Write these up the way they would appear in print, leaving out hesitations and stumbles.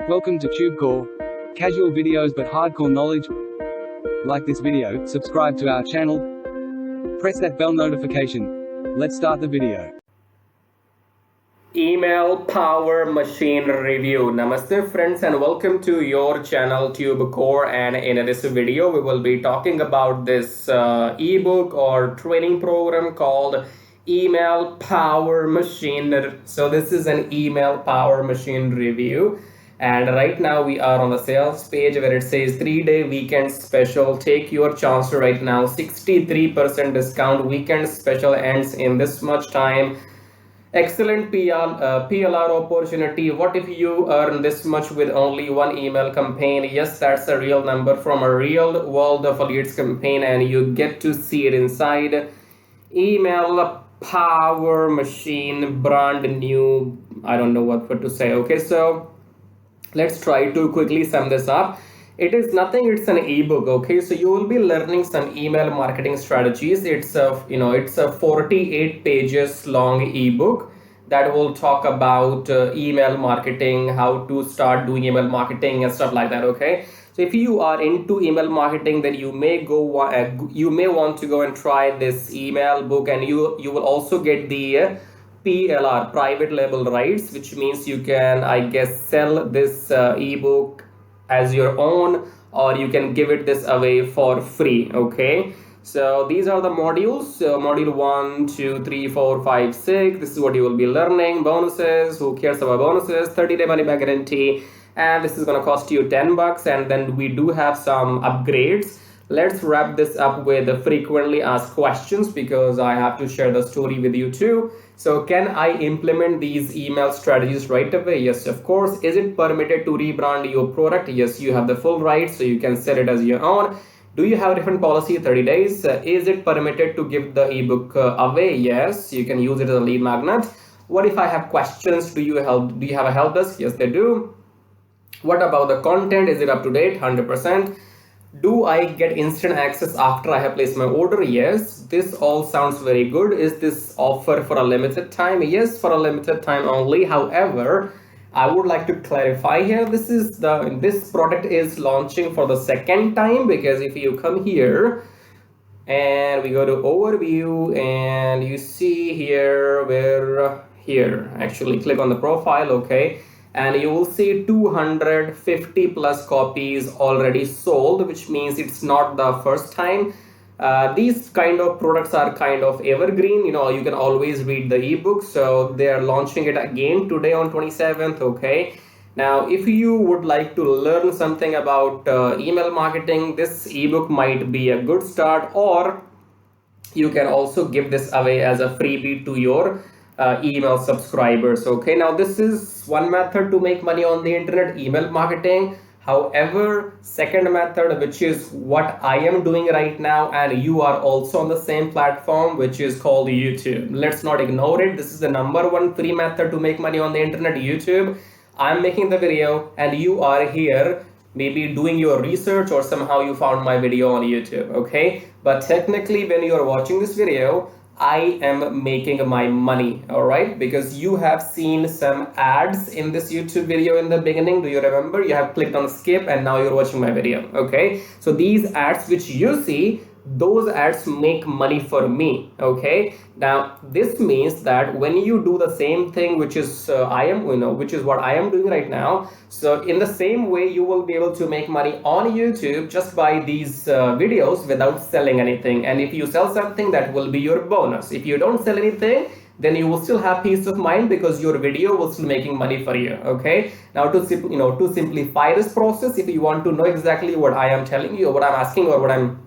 Welcome to TubeCore. Casual videos but hardcore knowledge. Like this video, subscribe to our channel, press that bell notification. Let's start the video. Email power machine review. Namaste friends and welcome to your channel TubeCore, and in this video we will be talking about this ebook or training program called Email Power Machine. So this is an email power machine review, and right now we are on the sales page where it says 3-day weekend special. Take your chance right now. 63% discount. Weekend special ends in this much time. Excellent PLR opportunity. What if you earn this much with only one email campaign? Yes, that's a real number from a real world affiliates campaign, and you get to see it inside. Email power machine, brand new. I don't know what to say. Okay, so let's try to quickly sum this up. It is nothing, it's an ebook. Okay, so you will be learning some email marketing strategies. It's a 48 pages long ebook that will talk about email marketing, how to start doing email marketing and stuff like that. Okay, so if you are into email marketing, then you may want to go and try this email book, and you will also get the PLR, private label rights, which means you can, I guess, sell this ebook as your own, or you can give it this away for free. Okay, so these are the modules. Module 1, 2, 3, 4, 5, 6. This is what you will be learning. Bonuses, who cares about bonuses? 30-day money back guarantee, and this is going to cost you $10. And then we do have some upgrades. Let's wrap this up with the frequently asked questions, because I have to share the story with you too. So can I implement these email strategies right away? Yes, of course. Is it permitted to rebrand your product? Yes, you have the full right, so you can sell it as your own. Do you have a refund policy? 30 days. Is it permitted to give the ebook away? Yes, you can use it as a lead magnet. What if I have questions? Do you have a help desk? Yes, they do. What about the content? Is it up to date? 100%. Do I get instant access after I have placed my order? Yes. This all sounds very good. Is this offer for a limited time? Yes, for a limited time only. However, I would like to clarify here, this product is launching for the second time, because if you come here and we go to overview, and you see here actually click on the profile. Okay, and you will see 250 plus copies already sold, which means it's not the first time. These kind of products are kind of evergreen. You can always read the ebook. So they are launching it again today on 27th. Okay, now if you would like to learn something about email marketing, this ebook might be a good start, or you can also give this away as a freebie to your email subscribers. Okay, now this is one method to make money on the internet, email marketing. However, second method, which is what I am doing right now, and you are also on the same platform, which is called YouTube. Let's not ignore it. This is the #1 free method to make money on the internet, YouTube. I'm making the video and you are here maybe doing your research, or somehow you found my video on YouTube. Okay, but technically when you are watching this video, I am making my money, all right? Because you have seen some ads in this YouTube video in the beginning. Do you remember? You have clicked on skip and now you're watching my video, okay? So these ads which you see, those ads make money for me, okay? Now this means that when you do the same thing, which is which is what I am doing right now, so in the same way you will be able to make money on YouTube just by these videos without selling anything. And if you sell something, that will be your bonus. If you don't sell anything, then you will still have peace of mind, because your video will still making money for you. Okay, now to simplify this process, if you want to know exactly what I am telling you, or what I'm asking, or what I'm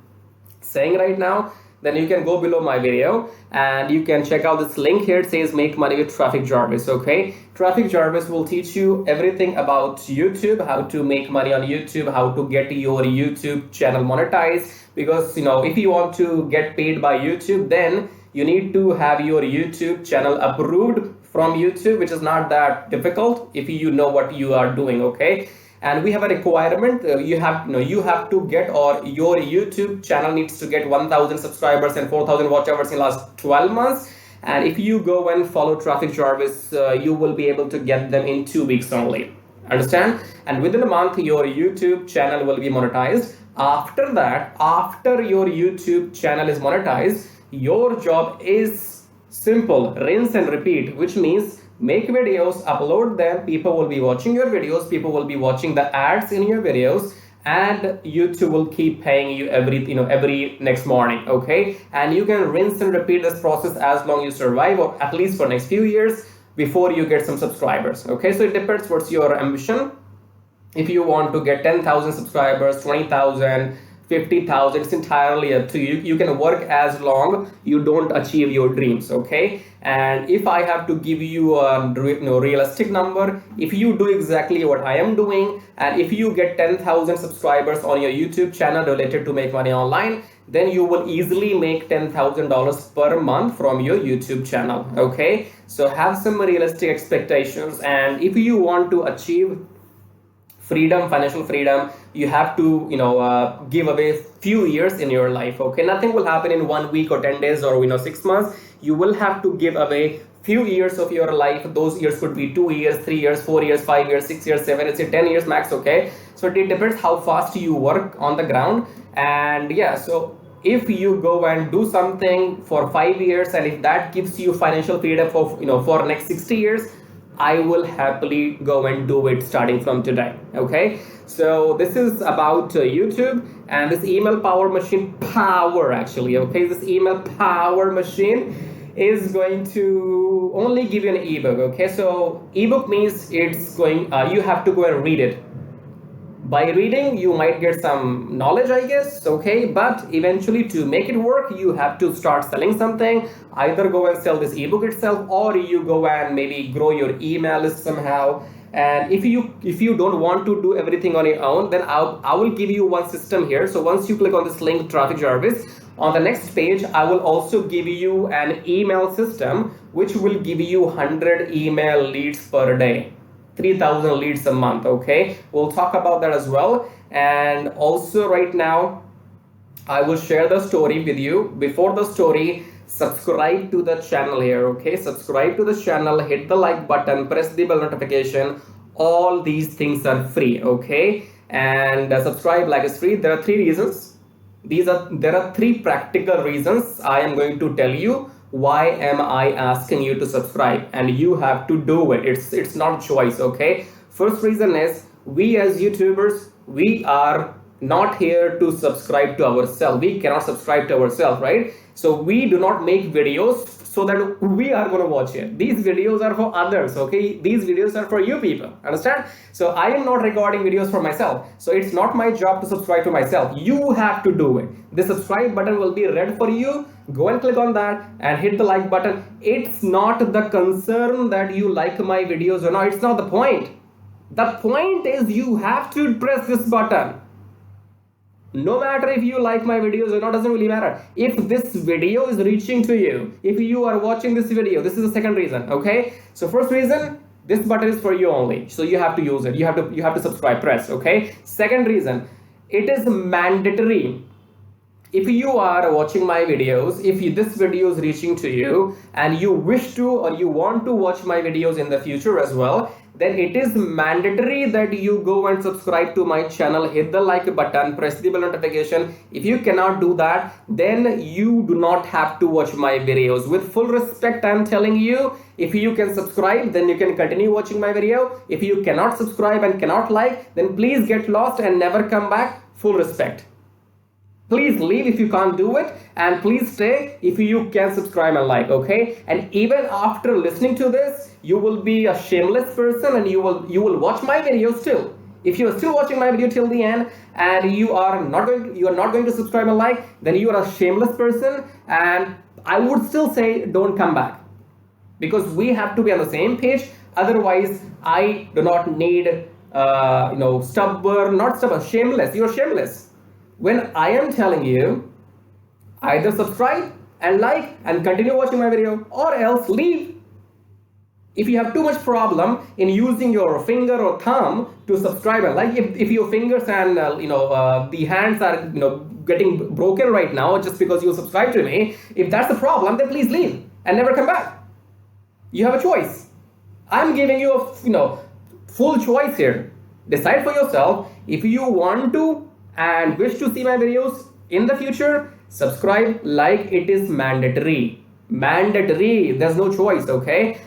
saying right now, then you can go below my video and you can check out this link here. It says make money with Traffic Jarvis. Okay, Traffic Jarvis will teach you everything about YouTube, how to make money on YouTube, how to get your YouTube channel monetized. Because if you want to get paid by YouTube, then you need to have your YouTube channel approved from YouTube, which is not that difficult if you know what you are doing. Okay, and we have a requirement. You have to get, or your YouTube channel needs to get 1,000 subscribers and 4,000 watch hours in last 12 months. And if you go and follow Traffic Jarvis, you will be able to get them in 2 weeks only. Understand? And within a month, your YouTube channel will be monetized. After that, after your YouTube channel is monetized, your job is simple: rinse and repeat, which means make videos, upload them, people will be watching your videos, people will be watching the ads in your videos, and YouTube will keep paying you every next morning. Okay, and you can rinse and repeat this process as long as you survive, or at least for next few years, before you get some subscribers. Okay, so it depends what's your ambition. If you want to get 10,000 subscribers, 20,000, 50,000, it's entirely up to you. You can work as long you don't achieve your dreams. Okay, and if I have to give you a realistic number, if you do exactly what I am doing, and if you get 10,000 subscribers on your YouTube channel related to make money online, then you will easily make $10,000 per month from your YouTube channel. Okay, so have some realistic expectations, and if you want to achieve freedom, financial freedom, you have to give away few years in your life. Okay, nothing will happen in 1 week or 10 days or 6 months. You will have to give away few years of your life. Those years could be 2 years, 3 years, 4 years, 5 years, 6 years, 7, let's say 10 years max. Okay, so it depends how fast you work on the ground. And yeah, so if you go and do something for 5 years, and if that gives you financial freedom for next 60 years, I will happily go and do it starting from today. Okay, so this is about YouTube and this email power machine power actually. Okay, this email power machine is going to only give you an ebook. Okay, so ebook means it's going you have to go and read it. By reading, you might get some knowledge, I guess. Okay, but eventually to make it work, you have to start selling something. Either go and sell this ebook itself, or you go and maybe grow your email list somehow. And if you don't want to do everything on your own, then I will give you one system here. So once you click on this link, Traffic Jarvis, on the next page, I will also give you an email system which will give you 100 email leads per day. 3,000 leads a month. Okay, we'll talk about that as well. And also right now I will share the story with you. Before the story, subscribe to the channel here. Okay, subscribe to the channel, hit the like button, press the bell notification. All these things are free. Okay, and subscribe, like is free. There are 3 reasons. There are 3 practical reasons I am going to tell you. Why am I asking you to subscribe? And you have to do it. It's not choice. Okay, first reason is, we as YouTubers, we are not here to subscribe to ourselves. We cannot subscribe to ourselves, right? So we do not make videos so that we are going to watch it. These videos are for others. Okay, these videos are for you people. Understand? So I am not recording videos for myself. So it's not my job to subscribe to myself. You have to do it. The subscribe button will be red for you. Go and click on that and hit the like button. It's not the concern that you like my videos or not. It's not the point. The point is you have to press this button. No matter if you like my videos or not, doesn't really matter. If this video is reaching to you, if you are watching this video, this is the second reason. Okay, so first reason, this button is for you only, so you have to use it. You have to subscribe, press. Okay, second reason, it is mandatory. If you are watching my videos, if this video is reaching to you and you wish to or you want to watch my videos in the future as well, then it is mandatory that you go and subscribe to my channel, hit the like button, press the bell notification. If you cannot do that, then you do not have to watch my videos. With full respect, I'm telling you, if you can subscribe, then you can continue watching my video. If you cannot subscribe and cannot like, then please get lost and never come back. Full respect. Please leave if you can't do it, and please stay if you can subscribe and like. Okay, and even after listening to this, you will be a shameless person and you will watch my video still. If you are still watching my video till the end and you are not going to subscribe and like, then you are a shameless person, and I would still say don't come back, because we have to be on the same page. Otherwise, I do not need shameless. You're shameless. When I am telling you, either subscribe and like and continue watching my video, or else leave. If you have too much problem in using your finger or thumb to subscribe and like, if your fingers and the hands are getting broken right now just because you subscribe to me, if that's the problem, then please leave and never come back. You have a choice. I'm giving you a full choice here. Decide for yourself. If you want to and wish to see my videos in the future, subscribe. Like, it is mandatory. Mandatory. There's no choice, okay?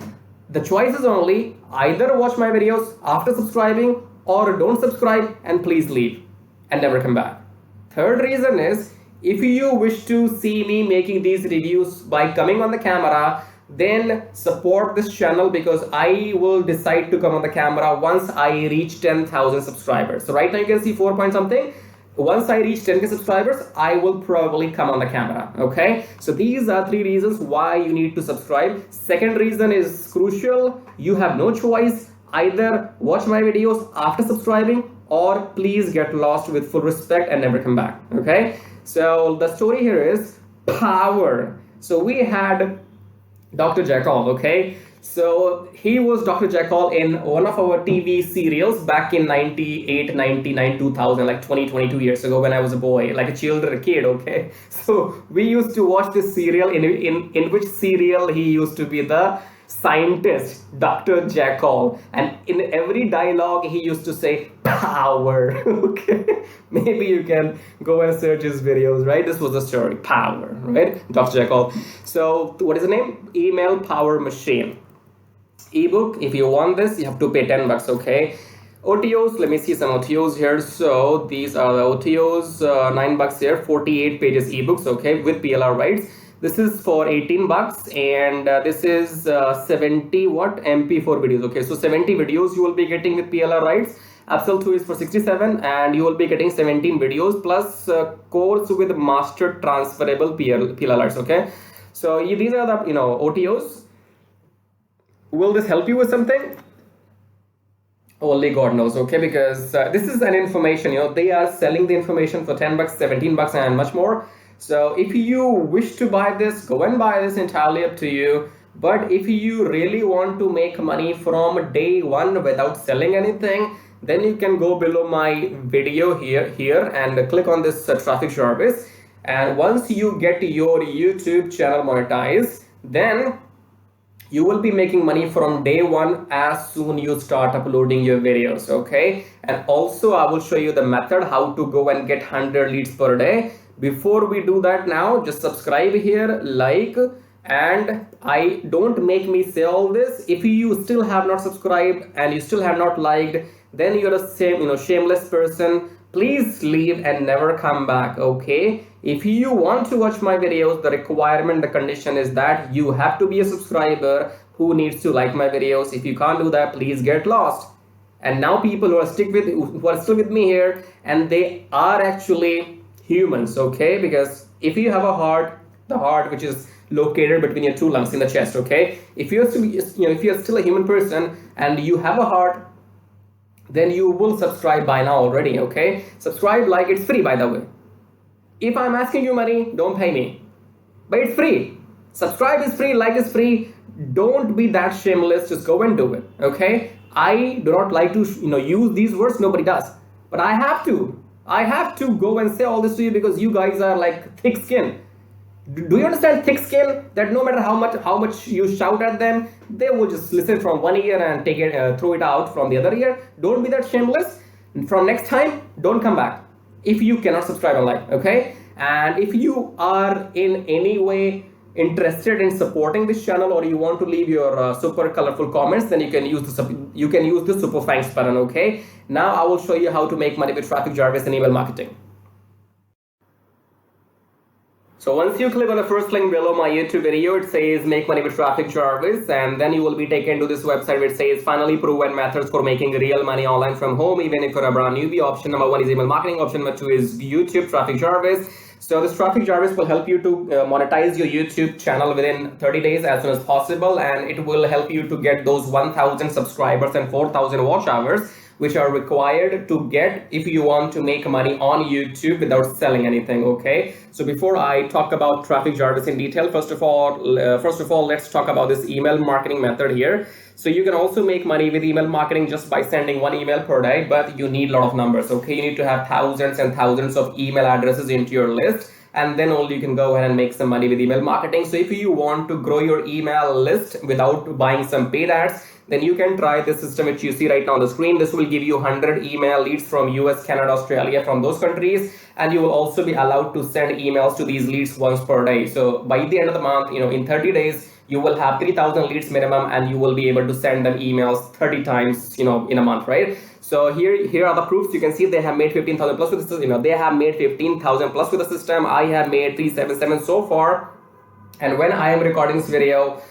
The choice is only either watch my videos after subscribing or don't subscribe and please leave and never come back. Third reason is, if you wish to see me making these reviews by coming on the camera, then support this channel, because I will decide to come on the camera once I reach 10,000 subscribers. So right now you can see 4 point something. Once I reach 10k subscribers, I will probably come on the camera. Okay, so these are 3 reasons why you need to subscribe. Second reason is crucial. You have no choice. Either watch my videos after subscribing or please get lost with full respect and never come back. Okay, so the story here is power. So we had Dr. Jekyll, okay? So he was Dr. Jekyll in one of our TV serials back in 98, 99, 2000, like 22 years ago when I was a boy, like a kid, okay? So we used to watch this serial in which serial he used to be the scientist, Dr. Jekyll, and in every dialogue he used to say power. Okay, maybe you can go and search his videos, right? This was the story, power, right? Dr. Jekyll. So what is the name? Email Power Machine ebook. If you want this, you have to pay 10 bucks. Okay, OTOs, let me see some OTOs here. So these are the OTOs, 9 bucks here, 48 pages ebooks, okay, with PLR rights. This is for 18 bucks, and this is 70 what MP4 videos. Okay, so 70 videos you will be getting with PLR rights. Absol 2 is for 67, and you will be getting 17 videos plus course with master transferable PLRs. Okay, so these are the OTOs. Will this help you with something? Only God knows, okay, because this is an information, they are selling the information for 10 bucks, 17 bucks, and much more. So if you wish to buy this, go and buy this, entirely up to you. But if you really want to make money from day one without selling anything, then you can go below my video here and click on this traffic Jarvis. And once you get your YouTube channel monetized, then you will be making money from day one as soon you start uploading your videos. Okay, and also I will show you the method how to go and get 100 leads per day. Before we do that, now just subscribe here, like, and I don't make me say all this. If you still have not subscribed and you still have not liked, then you're a shameless person. Please leave and never come back. Okay, if you want to watch my videos, the requirement, the condition is that you have to be a subscriber who needs to like my videos. If you can't do that, please get lost. And now people who are still with me here, and they are actually humans, okay, because if you have a heart, the heart which is located between your 2 lungs in the chest, okay, if you're still a human person and you have a heart, then you will subscribe by now already. Okay, subscribe, like, it's free, by the way. If I'm asking you money, don't pay me, but it's free. Subscribe is free, like is free. Don't be that shameless, just go and do it. Okay, I do not like to use these words, nobody does, but I have to go and say all this to you because you guys are like thick skin. Do you understand thick skin? That no matter how much you shout at them, they will just listen from one ear and take it, throw it out from the other ear. Don't be that shameless. From next time, don't come back if you cannot subscribe and like. Okay, and if you are in any way interested in supporting this channel, or you want to leave your super colorful comments, then you can use the super thanks button. Okay, now I will show you how to make money with traffic Jarvis and email marketing. So once you click on the first link below my YouTube video, it says make money with traffic Jarvis, and then you will be taken to this website which says finally proven methods for making real money online from home, even if you're a brand newbie. Option number 1 is email marketing. Option number 2 is YouTube traffic Jarvis. So this traffic Jarvis will help you to monetize your YouTube channel within 30 days as soon as possible, and it will help you to get those 1,000 subscribers and 4,000 watch hours, which are required to get if you want to make money on YouTube without selling anything. Okay, so before I talk about traffic Jarvis in detail, first of all, let's talk about this email marketing method here. So you can also make money with email marketing just by sending 1 email per day, but you need a lot of numbers. Okay, you need to have thousands and thousands of email addresses into your list, and then only you can go ahead and make some money with email marketing. So if you want to grow your email list without buying some paid ads, then you can try this system which you see right now on the screen. This will give you 100 email leads from US, Canada, Australia, from those countries, and you will also be allowed to send emails to these leads once per day. So by the end of the month, in 30 days, you will have 3,000 leads minimum, and you will be able to send them emails 30 times, in a month, right? So here are the proofs. You can see they have made 15,000 plus with the system. They have made 15,000 plus with the system. I have made 377 so far. And when I am recording this video,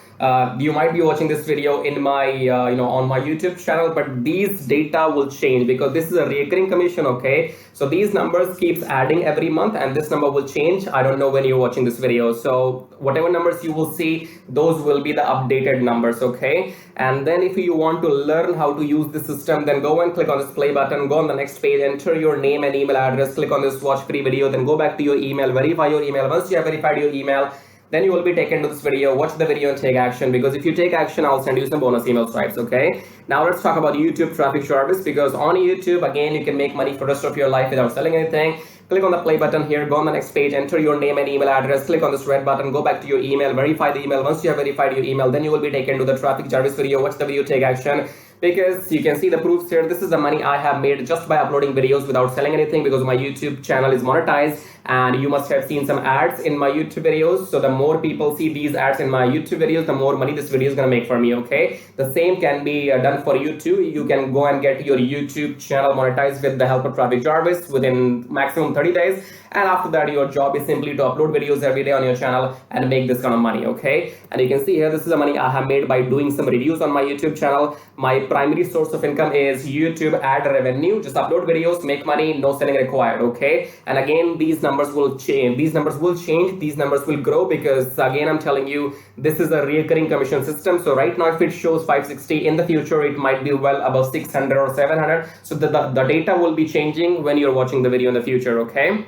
you might be watching this video in my on my YouTube channel, but these data will change because this is a recurring commission. Okay, so these numbers keeps adding every month, and this number will change. I don't know when you're watching this video, so whatever numbers you will see, those will be the updated numbers. Okay, and then if you want to learn how to use the system, then go and click on this play button, go on the next page, enter your name and email address, click on this watch free video, then go back to your email, verify your email. Once you have verified your email, then you will be taken to this video. Watch the video and take action, because if you take action, I'll send you some bonus email stripes. Okay, now let's talk about YouTube traffic Jarvis, because on YouTube, again, you can make money for the rest of your life without selling anything. Click on the play button here, go on the next page, enter your name and email address, click on this red button, go back to your email, verify the email. Once you have verified your email, then you will be taken to the traffic Jarvis video. Watch the video, take action, because you can see the proofs here. This is the money I have made just by uploading videos without selling anything, because my YouTube channel is monetized, and you must have seen some ads in my YouTube videos. So the more people see these ads in my YouTube videos, the more money this video is gonna make for me. Okay, the same can be done for you too. You can go and get your YouTube channel monetized with the help of traffic Jarvis within maximum 30 days, and after that your job is simply to upload videos every day on your channel and make this kind of money. Okay, and you can see here, this is the money I have made by doing some reviews on my YouTube channel. My primary source of income is YouTube ad revenue. Just upload videos, make money, no selling required. Okay, and again, these numbers will change. These numbers will grow, because again, I'm telling you, this is a recurring commission system. So right now, if it shows 560, in the future it might be well above 600 or 700. So the data will be changing when you're watching the video in the future. Okay,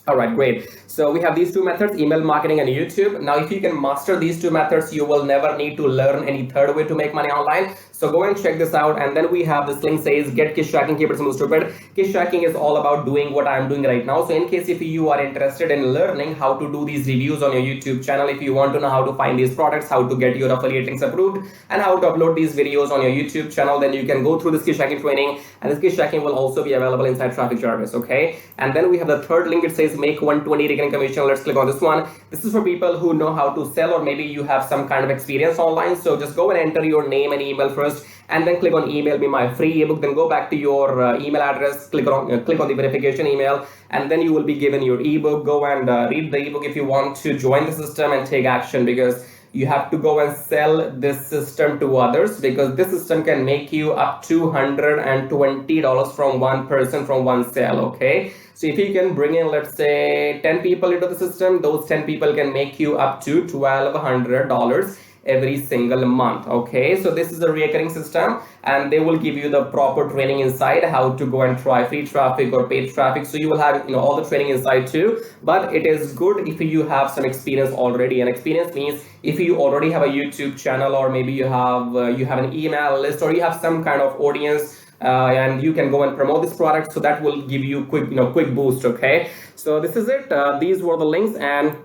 all right, great. So we have these two methods, email marketing and YouTube. Now, if you can master these two methods, you will never need to learn any third way to make money online. So go and check this out. And then we have this link says, get kiss tracking, keep it simple, stupid. Kiss tracking is all about doing what I'm doing right now. So in case if you are interested in learning how to do these reviews on your YouTube channel, if you want to know how to find these products, how to get your affiliate links approved, and how to upload these videos on your YouTube channel, then you can go through this kiss tracking training. And this kiss tracking will also be available inside traffic Jarvis. Okay, and then we have the third link. It says make 120 recurring commission. Let's click on this one. This is for people who know how to sell, or maybe you have some kind of experience online. So just go and enter your name and email first, and then click on email me my free ebook. Then go back to your email address, click on the verification email, and then you will be given your ebook. Go and read the ebook if you want to join the system and take action, because you have to go and sell this system to others, because this system can make you up to $120 from one person, from one sale. Okay, so if you can bring in, let's say, 10 people into the system, those 10 people can make you up to $1,200 every single month. Okay, so this is a recurring system, and they will give you the proper training inside how to go and try free traffic or paid traffic. So you will have all the training inside too. But it is good if you have some experience already. And experience means if you already have a YouTube channel, or maybe you have an email list, or you have some kind of audience, and you can go and promote this product. So that will give you quick boost. Okay, so this is it. These were the links, and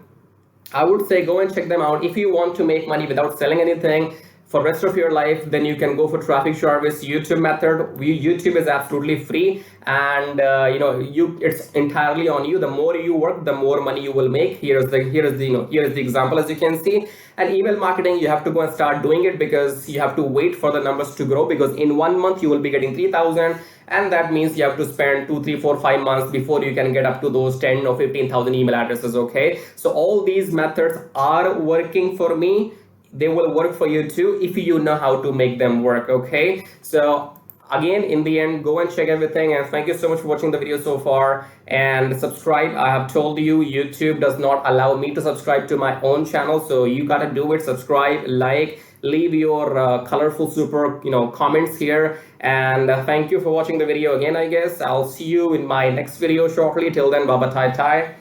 I would say go and check them out. If you want to make money without selling anything for rest of your life, then you can go for traffic Jarvis YouTube method. YouTube is absolutely free, and it's entirely on you. The more you work, the more money you will make. Here is the example, as you can see. And email marketing, you have to go and start doing it, because you have to wait for the numbers to grow, because in 1 month you will be getting 3,000, and that means you have to spend 2, 3, 4, 5 months before you can get up to those 10 or 15,000 email addresses. Okay, so all these methods are working for me. They will work for you too if you know how to make them work. Okay, so again, in the end, go and check everything, and thank you so much for watching the video so far, and subscribe. I have told you, YouTube does not allow me to subscribe to my own channel, so you gotta do it. Subscribe, like, leave your colorful super comments here, and thank you for watching the video again. I guess I'll see you in my next video shortly. Till then, baba tai tai.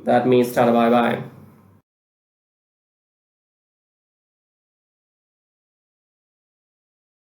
That means tada, bye bye.